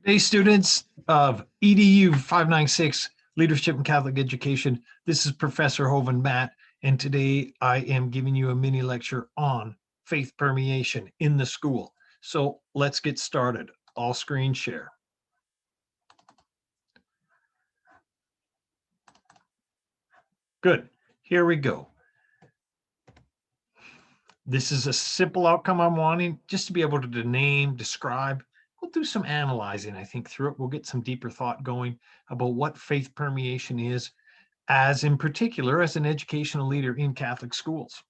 Hey, students of EDU 596, Leadership in Catholic Education. This is Professor Hovind Matt, and today I am giving you a mini lecture on faith permeation in the school. So let's get started. All screen share. Good. Here we go. This is a simple outcome I'm wanting, just to be able to name, describe. We'll do some analyzing, I think, through it. We'll get some deeper thought going about what faith permeation is, as in particular, as an educational leader in Catholic schools.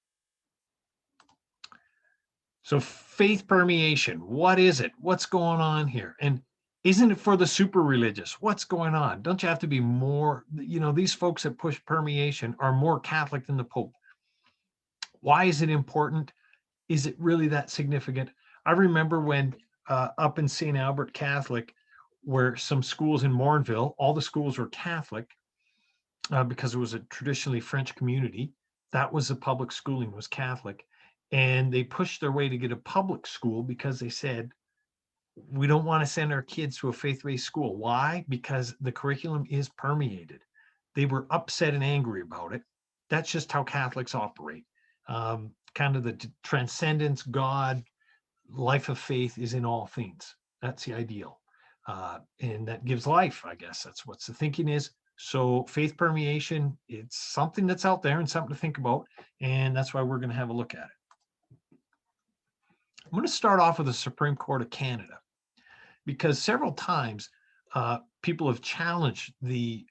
So faith permeation, what is it? What's going on here? And isn't it for the super religious? What's going on? Don't you have to be more, these folks that push permeation are more Catholic than the Pope. Why is it important? Is it really that significant? I remember when up in St. Albert Catholic, where some schools in Morinville, all the schools were Catholic, because it was a traditionally French community. That was the public schooling, was Catholic. And they pushed their way to get a public school because they said, we don't want to send our kids to a faith-based school. Why? Because the curriculum is permeated. They were upset and angry about it. That's just how Catholics operate. Kind of the transcendence, God, life of faith is in all things. That's the ideal. And that gives life, I guess. That's what the thinking is. So faith permeation, it's something that's out there and something to think about. And that's why we're going to have a look at it. I'm going to start off with the Supreme Court of Canada, because several times people have challenged the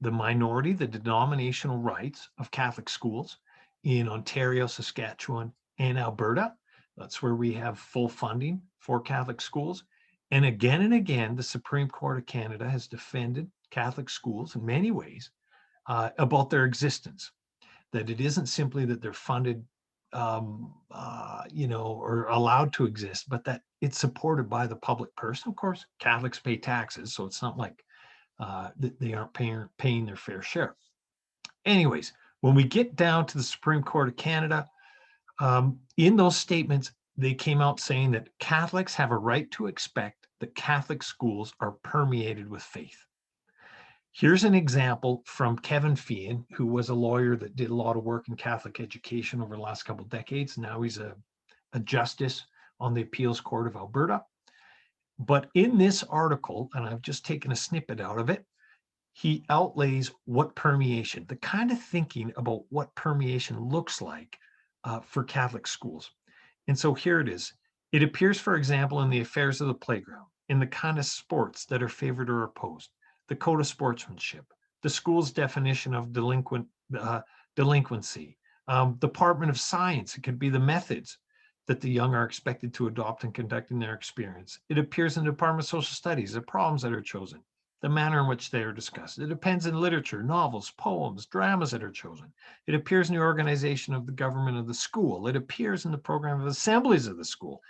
minority, the denominational rights of Catholic schools in Ontario, Saskatchewan, and Alberta. That's where we have full funding for Catholic schools. And again, the Supreme Court of Canada has defended Catholic schools in many ways about their existence, that it isn't simply that they're funded, or allowed to exist, but that it's supported by the public purse. Of course, Catholics pay taxes, so it's not like they aren't paying their fair share. Anyways, when we get down to the Supreme Court of Canada, in those statements, they came out saying that Catholics have a right to expect that Catholic schools are permeated with faith. Here's an example from Kevin Feehan, who was a lawyer that did a lot of work in Catholic education over the last couple of decades. Now he's a justice on the Appeals Court of Alberta. But in this article, and I've just taken a snippet out of it, he outlays what permeation, the kind of thinking about what permeation looks like for Catholic schools. And so here it is. It appears, for example, in the affairs of the playground, in the kind of sports that are favored or opposed, the code of sportsmanship, the school's definition of delinquency, Department of Science. It could be the methods that the young are expected to adopt in conducting their experience. It appears in the Department of Social Studies, the problems that are chosen, the manner in which they are discussed. It depends in literature, novels, poems, dramas that are chosen. It appears in the organization of the government of the school. It appears in the program of assemblies of the school,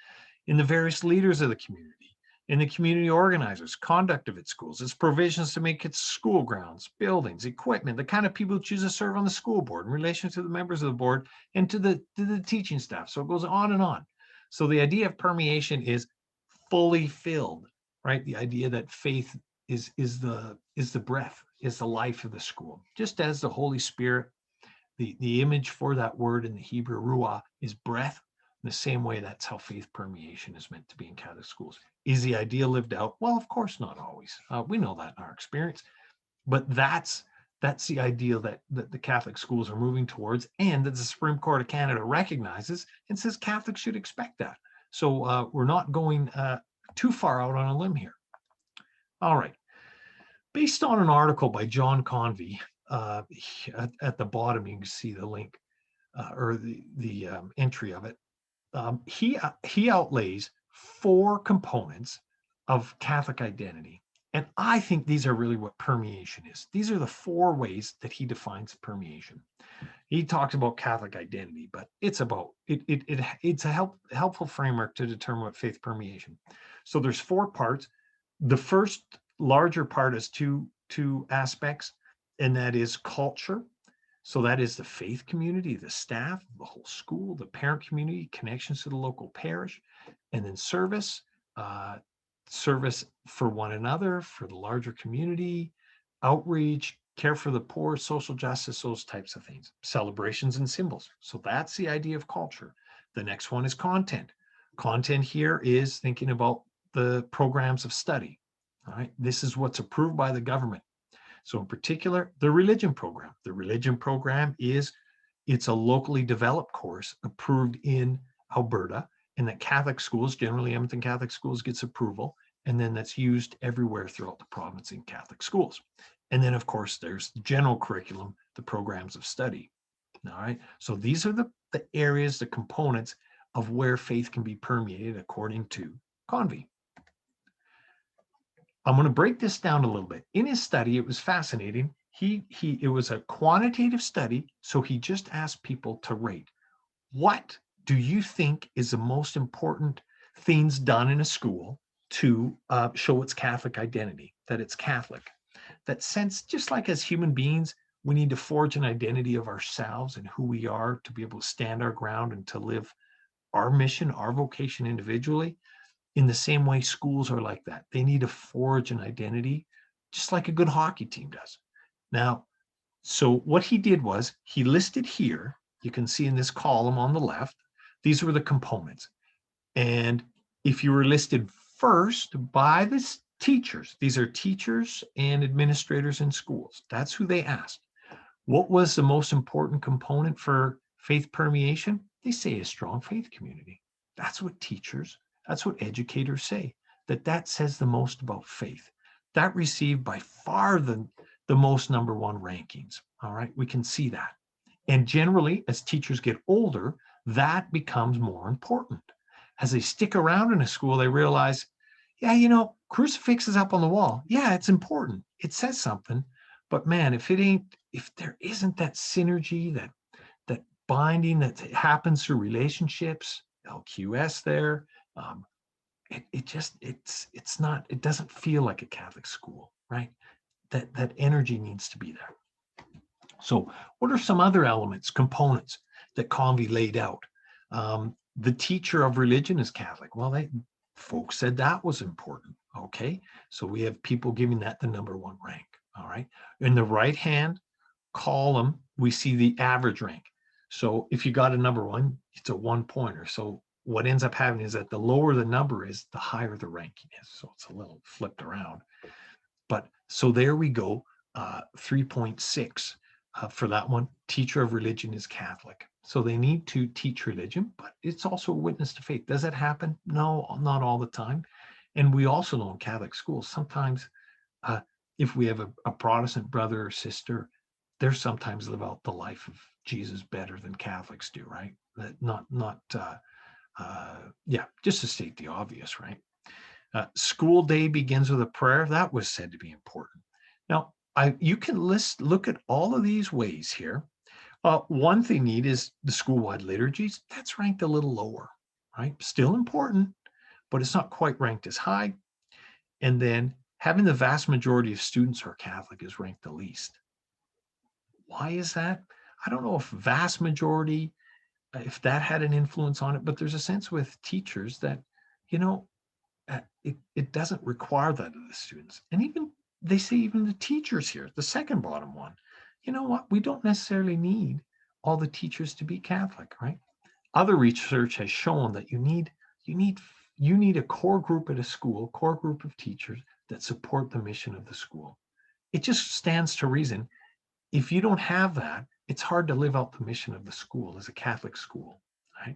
in the various leaders of the community, in the community organizers' conduct of its schools, its provisions to make its school grounds, buildings, equipment, the kind of people who choose to serve on the school board in relation to the members of the board and to the teaching staff. So it goes on and on. So the idea of permeation is fully filled, right? The idea that faith is the breath, is the life of the school. Just as the Holy Spirit, the image for that word in the Hebrew, ruah, is breath. In the same way, that's how faith permeation is meant to be in Catholic schools. Is the idea lived out? Well, of course, not always. We know that in our experience, but that's the ideal that the Catholic schools are moving towards, and that the Supreme Court of Canada recognizes and says Catholics should expect that. So we're not going too far out on a limb here. All right. Based on an article by John Convey, at the bottom, you can see the link or the entry of it. He outlays 4 components of Catholic identity. And I think these are really what permeation is. These are the 4 ways that he defines permeation. He talks about Catholic identity, but it's about it's a helpful framework to determine what faith permeation. So there's 4 parts. The first larger part is two aspects, and that is culture. So that is the faith community, the staff, the whole school, the parent community, connections to the local parish, and then service, service for one another, for the larger community, outreach, care for the poor, social justice, those types of things. Celebrations and symbols. So that's the idea of culture. The next one is content. Content here is thinking about the programs of study. All right. This is what's approved by the government. So in particular, the religion program. The religion program it's a locally developed course approved in Alberta, and that Catholic schools, generally Edmonton Catholic schools, gets approval, and then that's used everywhere throughout the province in Catholic schools. And then, of course, there's the general curriculum, the programs of study. All right. So these are the areas, the components of where faith can be permeated according to Convey. I'm going to break this down a little bit. In his study, it was fascinating. It was a quantitative study, so he just asked people to rate. What do you think is the most important things done in a school to show its Catholic identity, that it's Catholic? That sense, just like as human beings, we need to forge an identity of ourselves and who we are to be able to stand our ground and to live our mission, our vocation individually. In the same way, schools are like that. They need to forge an identity, just like a good hockey team does. Now, so what he did was he listed here, you can see in this column on the left, these were the components. And if you were listed first by the teachers, these are teachers and administrators in schools. That's who they asked. What was the most important component for faith permeation? They say a strong faith community. That's what teachers, that's what educators say, that says the most about faith. That received by far the most number one rankings. All right, we can see that. And generally, as teachers get older, that becomes more important. As they stick around in a school, they realize, yeah, crucifix is up on the wall. Yeah, it's important. It says something. But man, if there isn't that synergy, that binding that happens through relationships, LQS there, it doesn't feel like a Catholic school, right? That energy needs to be there. So what are some other elements, components that Convey laid out? The teacher of religion is Catholic. Well, folks said that was important. Okay, so we have people giving that the number one rank. All right. In the right-hand column, we see the average rank. So if you got a number one, it's a 1-pointer. So what ends up happening is that the lower the number is, the higher the ranking is. So it's a little flipped around. But so there we go, 3.6 for that one. Teacher of religion is Catholic. So they need to teach religion, but it's also a witness to faith. Does it happen? No, not all the time. And we also know in Catholic schools, sometimes if we have a Protestant brother or sister, they're sometimes live out the life of Jesus better than Catholics do, right? Just to state the obvious, right? School day begins with a prayer. That was said to be important. Now, you can look at all of these ways here. One thing neat is the school-wide liturgies. That's ranked a little lower, right? Still important, but it's not quite ranked as high. And then having the vast majority of students who are Catholic is ranked the least. Why is that? I don't know if vast majority, if that had an influence on it, but there's a sense with teachers that, it doesn't require that of the students. And even they say even the teachers here, the second bottom one, you know what? We don't necessarily need all the teachers to be Catholic, right? Other research has shown that you need a core group at a school, core group of teachers that support the mission of the school. It just stands to reason. If you don't have that, it's hard to live out the mission of the school as a Catholic school, right?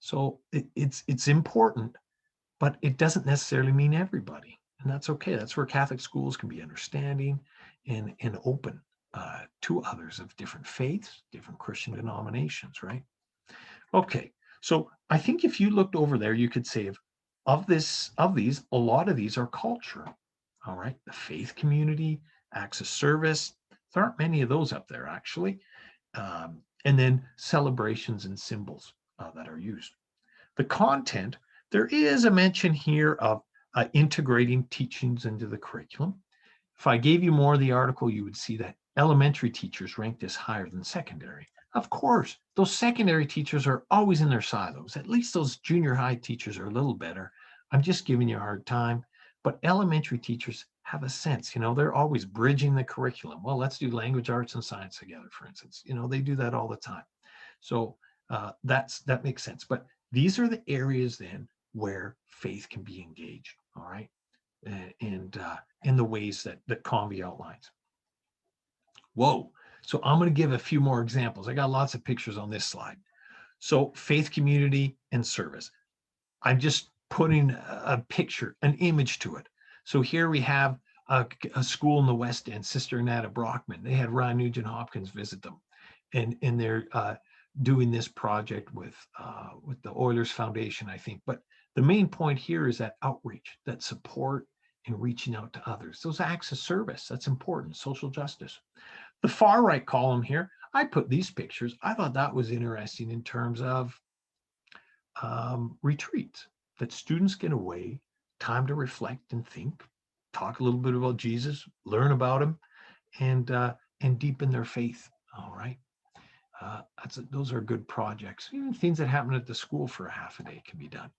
So it's important, but it doesn't necessarily mean everybody. And that's okay. That's where Catholic schools can be understanding and open to others of different faiths, different Christian denominations, right? Okay, so I think if you looked over there, you could say of these, a lot of these are culture. All right, the faith community, acts of service. There aren't many of those up there, actually. And then celebrations and symbols that are used. The content, there is a mention here of integrating teachings into the curriculum. If I gave you more of the article, you would see that elementary teachers ranked as higher than secondary. Of course, those secondary teachers are always in their silos. At least those junior high teachers are a little better. I'm just giving you a hard time. But elementary teachers have a sense, they're always bridging the curriculum. Well, let's do language, arts, and science together, for instance. They do that all the time. So that makes sense. But these are the areas then where faith can be engaged, all right? And in the ways that Convy outlines. Whoa. So I'm going to give a few more examples. I got lots of pictures on this slide. So faith, community, and service. I'm just putting a picture, an image to it. So here we have a school in the West End, Sister Nata Brockman. They had Ron Nugent Hopkins visit them, and they're doing this project with the Oilers Foundation, I think. But the main point here is that outreach, that support, and reaching out to others. Those acts of service, that's important. Social justice. The far right column here, I put these pictures. I thought that was interesting in terms of retreats, that students get away, time to reflect and think, talk a little bit about Jesus, learn about him, and deepen their faith. All right. Those are good projects. Even things that happen at the school for a half a day can be done.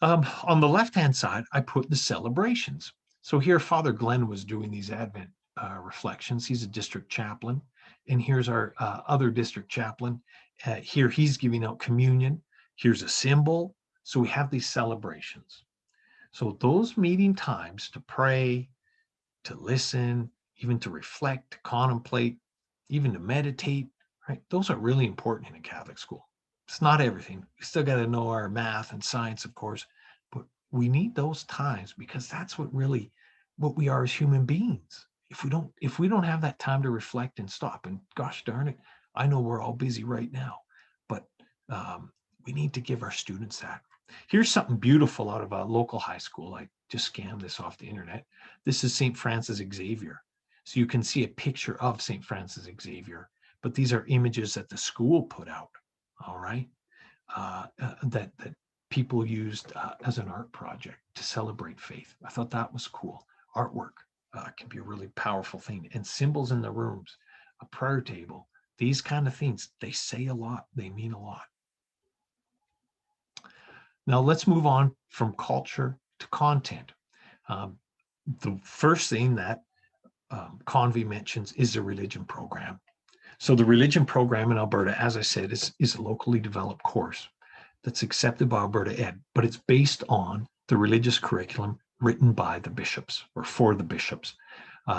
On the left-hand side, I put the celebrations. So here, Father Glenn was doing these Advent reflections. He's a district chaplain. And here's our other district chaplain. Here, he's giving out communion. Here's a symbol. So we have these celebrations. So those meeting times to pray, to listen, even to reflect, to contemplate, even to meditate, right? Those are really important in a Catholic school. It's not everything. We still got to know our math and science, of course, but we need those times because that's what we are as human beings. If we don't have that time to reflect and stop, and gosh darn it, I know we're all busy right now, but we need to give our students that. Here's something beautiful out of a local high school. I just scanned this off the internet. This is St. Francis Xavier. So you can see a picture of St. Francis Xavier, but these are images that the school put out, all right, that people used as an art project to celebrate faith. I thought that was cool. Artwork can be a really powerful thing. And symbols in the rooms, a prayer table, these kind of things, they say a lot. They mean a lot. Now let's move on from culture to content. The first thing that Convy mentions is the religion program. So the religion program in Alberta, as I said, is a locally developed course that's accepted by Alberta Ed, but it's based on the religious curriculum written by the bishops or for the bishops,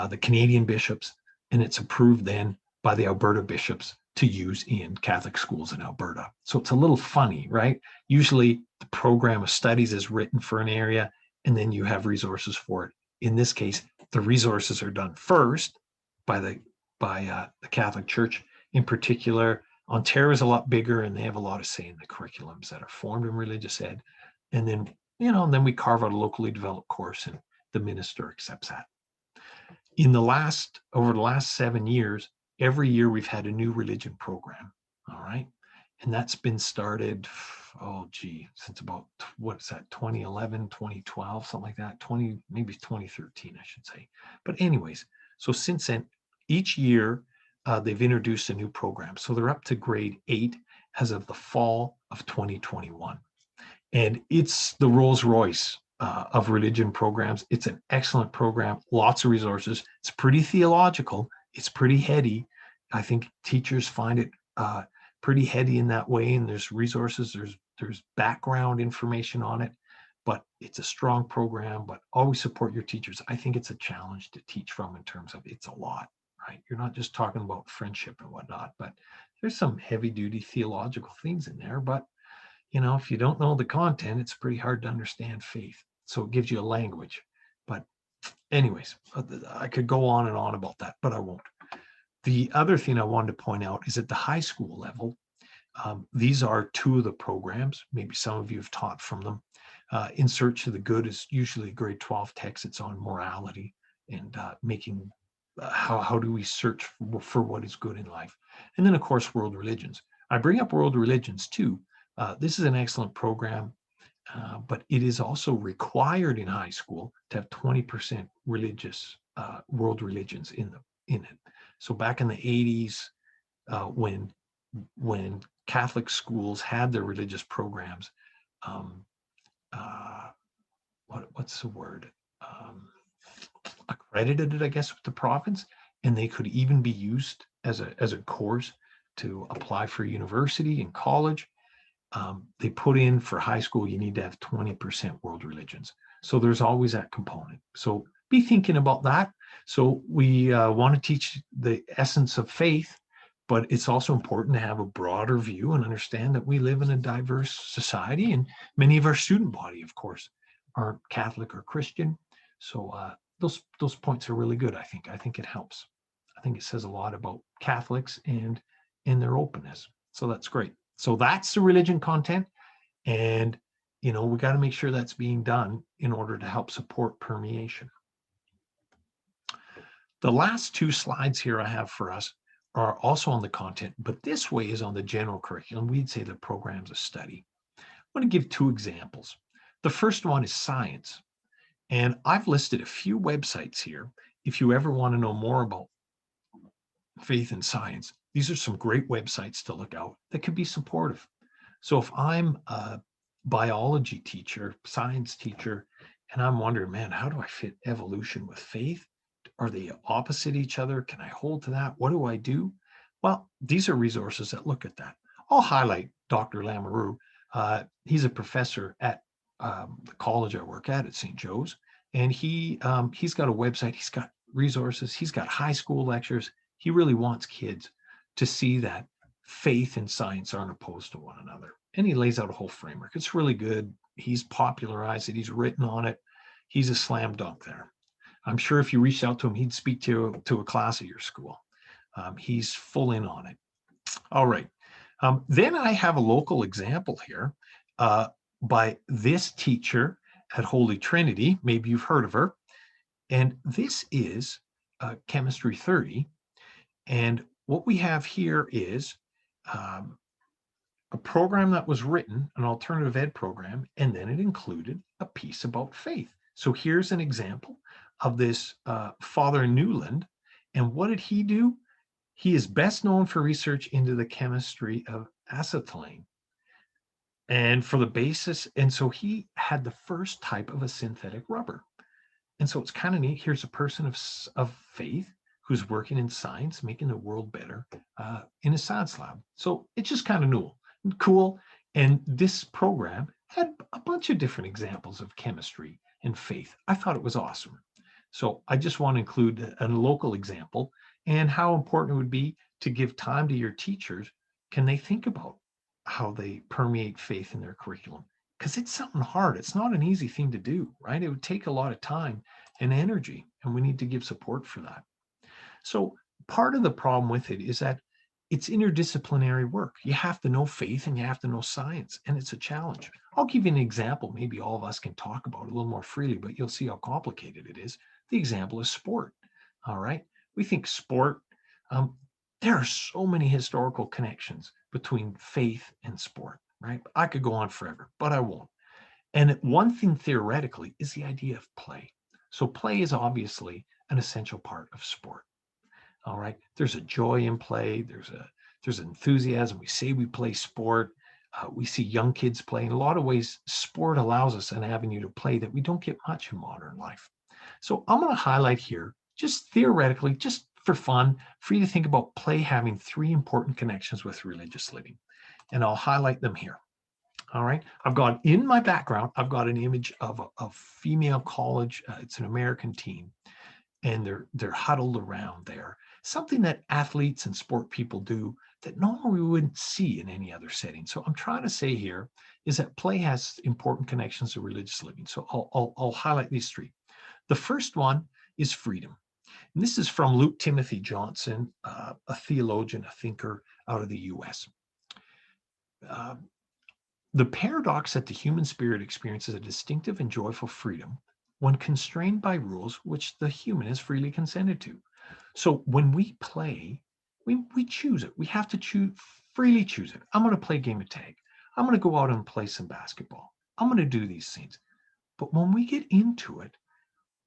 the Canadian bishops, and it's approved then by the Alberta bishops to use in Catholic schools in Alberta. So it's a little funny, right? Usually the program of studies is written for an area and then you have resources for it. In this case, the resources are done first by the Catholic Church. In particular, Ontario is a lot bigger and they have a lot of say in the curriculums that are formed in religious ed. And then, then we carve out a locally developed course and the minister accepts that. Over the last 7 years, every year we've had a new religion program, all right? And that's been started, since about, 2011, 2012, something like that, maybe 2013, I should say. But anyways, so since then, each year, they've introduced a new program. So they're up to grade 8 as of the fall of 2021. And it's the Rolls Royce of religion programs. It's an excellent program, lots of resources. It's pretty theological. It's pretty heady. I think teachers find it pretty heady in that way. And there's resources, there's background information on it, but it's a strong program, but always support your teachers. I think it's a challenge to teach from in terms of it's a lot, right? You're not just talking about friendship and whatnot, but there's some heavy duty theological things in there, but if you don't know the content, it's pretty hard to understand faith. So it gives you a language. But anyways, I could go on and on about that, but I won't. The other thing I wanted to point out is at the high school level, these are two of the programs. Maybe some of you have taught from them. In Search of the Good is usually grade 12 text. It's on morality and making how do we search for what is good in life. And then, of course, world religions. I bring up world religions too. This is an excellent program, but it is also required in high school to have 20% religious world religions in it. So back in the 80s, when Catholic schools had their religious programs, what's the word? Accredited, I guess, with the province, and they could even be used as a course to apply for university and college. They put in for high school, you need to have 20% world religions. So there's always that component. So be thinking about that. So we want to teach the essence of faith, but it's also important to have a broader view and understand that we live in a diverse society, and many of our student body, of course, aren't Catholic or Christian. So those points are really good. I think it helps. I think it says a lot about Catholics and in their openness. So that's great. So that's the religion content. And, we got to make sure that's being done in order to help support permeation. The last two slides here I have for us are also on the content, but this way is on the general curriculum. We'd say the programs of study. I want to give two examples. The first one is science. And I've listed a few websites here. If you ever want to know more about faith and science, these are some great websites to look out that could be supportive. So if I'm a biology teacher, science teacher, and I'm wondering, man, how do I fit evolution with faith? Are they opposite each other? Can I hold to that? What do I do? Well, these are resources that look at that. I'll highlight Dr. Lamoureux. He's a professor at the college I work at St. Joe's, and he's got a website. He's got resources. He's got high school lectures. He really wants kids to see that faith and science aren't opposed to one another. And he lays out a whole framework. It's really good. He's popularized it. He's written on it. He's a slam dunk there. I'm sure if you reached out to him, he'd speak to a class at your school. He's full in on it. All right. Then I have a local example here by this teacher at Holy Trinity. Maybe you've heard of her. And this is Chemistry 30. And what we have here is a program that was written, an alternative ed program, and then it included a piece about faith. So here's an example of this Father Newland. And what did he do? He is best known for research into the chemistry of acetylene and for the basis. And so he had the first type of a synthetic rubber. And so it's kind of neat. Here's a person of faith who's working in science, making the world better in a science lab. So it's just kind of cool. And this program had a bunch of different examples of chemistry and faith. I thought it was awesome. So I just want to include a local example and how important it would be to give time to your teachers. Can they think about how they permeate faith in their curriculum? Because it's something hard. It's not an easy thing to do, right? It would take a lot of time and energy, and we need to give support for that. So part of the problem with it is that it's interdisciplinary work. You have to know faith and you have to know science, and it's a challenge. I'll give you an example. Maybe all of us can talk about it a little more freely, but you'll see how complicated it is. The example is sport. All right. We think sport, there are so many historical connections between faith and sport, right? I could go on forever, but I won't. And one thing theoretically is the idea of play. So play is obviously an essential part of sport. All right. There's a joy in play. There's enthusiasm. We say we play sport. We see young kids play. In a lot of ways, sport allows us an avenue to play that we don't get much in modern life. So I'm going to highlight here, just theoretically, just for fun, for you to think about play having three important connections with religious living. And I'll highlight them here. All right. I've got in my background, I've got an image of a female college. It's an American team, and they're huddled around there. Something that athletes and sport people do that normally we wouldn't see in any other setting. So I'm trying to say here is that play has important connections to religious living. So I'll highlight these three. The first one is freedom. And this is from Luke Timothy Johnson, a theologian, a thinker out of the US. The paradox that the human spirit experiences a distinctive and joyful freedom when constrained by rules which the human has freely consented to. So when we play, we choose it. We have to freely choose it. I'm going to play a game of tag. I'm going to go out and play some basketball. I'm going to do these things. But when we get into it,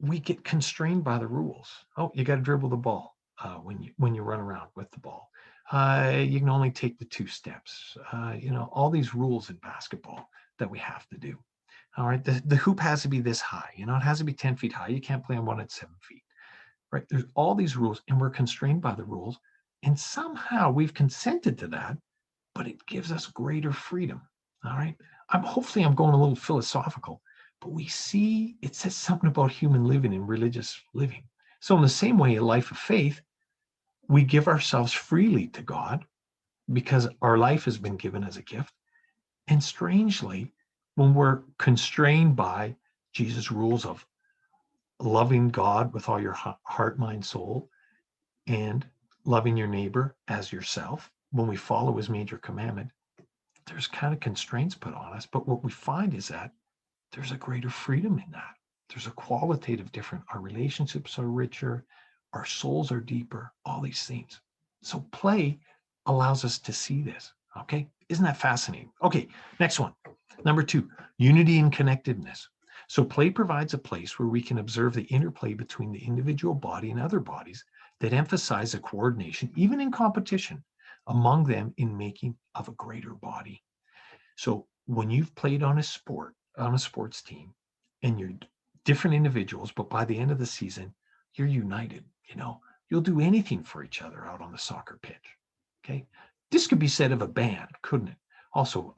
we get constrained by the rules. Oh, you got to dribble the ball when you run around with the ball. You can only take the 2 steps. All these rules in basketball that we have to do. All right. The hoop has to be this high. It has to be 10 feet high. You can't play on one at 7 feet. Right. There's all these rules, and we're constrained by the rules. And somehow we've consented to that, but it gives us greater freedom. All right. Hopefully I'm going a little philosophical, but we see it says something about human living and religious living. So in the same way, a life of faith, we give ourselves freely to God because our life has been given as a gift. And strangely, when we're constrained by Jesus' rules of loving God with all your heart, mind, soul, and loving your neighbor as yourself, when we follow his major commandment, there's kind of constraints put on us. But what we find is that there's a greater freedom in that. There's a qualitative difference. Our relationships are richer, our souls are deeper, all these things. So play allows us to see this. Okay. Isn't that fascinating? Okay. Next one. Number 2, unity and connectedness. So play provides a place where we can observe the interplay between the individual body and other bodies that emphasize the coordination, even in competition, among them in making of a greater body. So when you've played on a sports team, and you're different individuals, but by the end of the season, you're united. You'll do anything for each other out on the soccer pitch. Okay. This could be said of a band, couldn't it? Also,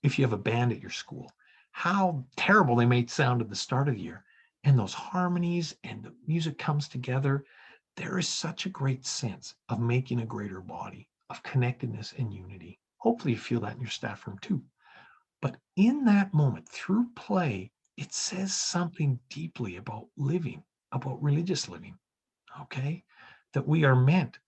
if you have a band at your school, how terrible they may sound at the start of the year, and those harmonies and the music comes together. There is such a great sense of making a greater body, of connectedness and unity. Hopefully you feel that in your staff room too. But in that moment, through play, it says something deeply about living, about religious living, okay? That we are meant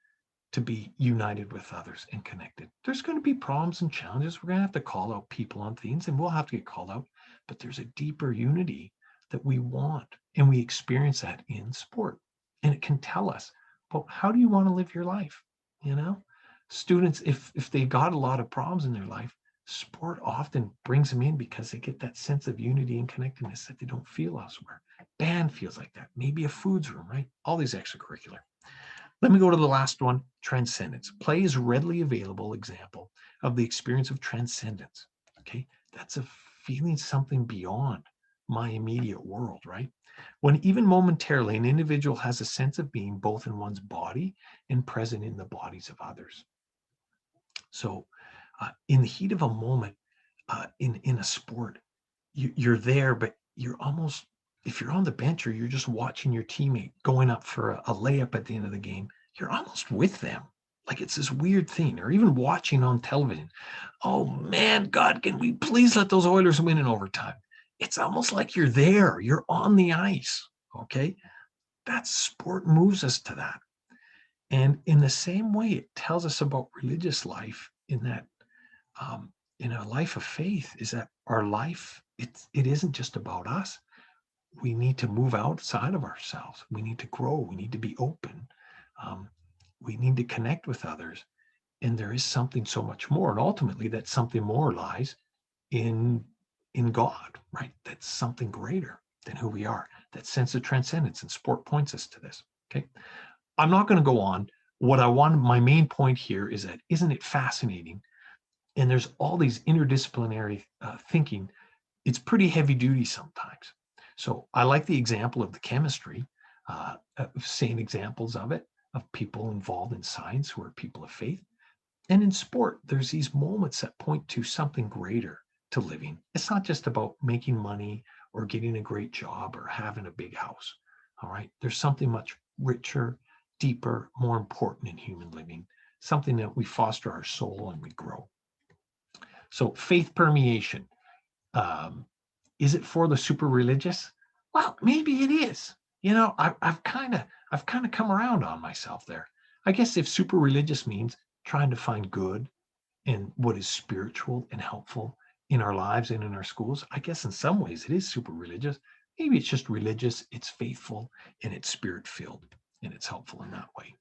to be united with others and connected. There's going to be problems and challenges. We're going to have to call out people on things, and we'll have to get called out. But there's a deeper unity that we want, and we experience that in sport. And it can tell us, well, how do you want to live your life? Students, if they've got a lot of problems in their life, sport often brings them in because they get that sense of unity and connectedness that they don't feel elsewhere. Band feels like that. Maybe a foods room, right? All these extracurricular. Let me go to the last one, transcendence. Play is readily available example of the experience of transcendence. Okay, that's a feeling something beyond my immediate world, right? When even momentarily an individual has a sense of being both in one's body and present in the bodies of others. So in the heat of a moment, in a sport, you're there, but you're almost, if you're on the bench or you're just watching your teammate going up for a layup at the end of the game, you're almost with them. Like it's this weird thing, or even watching on television. Oh man, God, can we please let those Oilers win in overtime? It's almost like you're there, you're on the ice. Okay. That sport moves us to that. And in the same way, it tells us about religious life in that in a life of faith is that our life, it isn't just about us. We need to move outside of ourselves. We need to grow. We need to be open. Um, we need to connect with others. And there is something so much more. And ultimately, that something more lies in God, right? That's something greater than who we are. That sense of transcendence, and sport points us to this. Okay. I'm not going to go on. What I want, my main point here is that isn't it fascinating? And there's all these interdisciplinary thinking. It's pretty heavy duty sometimes. So I like the example of the chemistry, seeing examples of it, of people involved in science who are people of faith. And in sport, there's these moments that point to something greater to living. It's not just about making money or getting a great job or having a big house. All right. There's something much richer, deeper, more important in human living, something that we foster our soul and we grow. So faith permeation. Is it for the super religious? Well, maybe it is. I've kind of come around on myself there. I guess if super religious means trying to find good in what is spiritual and helpful in our lives and in our schools, I guess in some ways it is super religious. Maybe it's just religious, it's faithful, and it's spirit filled, and it's helpful in that way.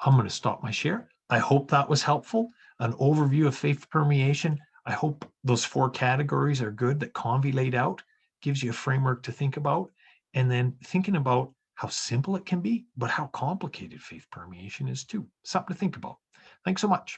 I'm going to stop my share. I hope that was helpful. An overview of faith permeation. I hope those 4 categories are good that Convy laid out, gives you a framework to think about, and then thinking about how simple it can be, but how complicated faith permeation is too. Something to think about. Thanks so much.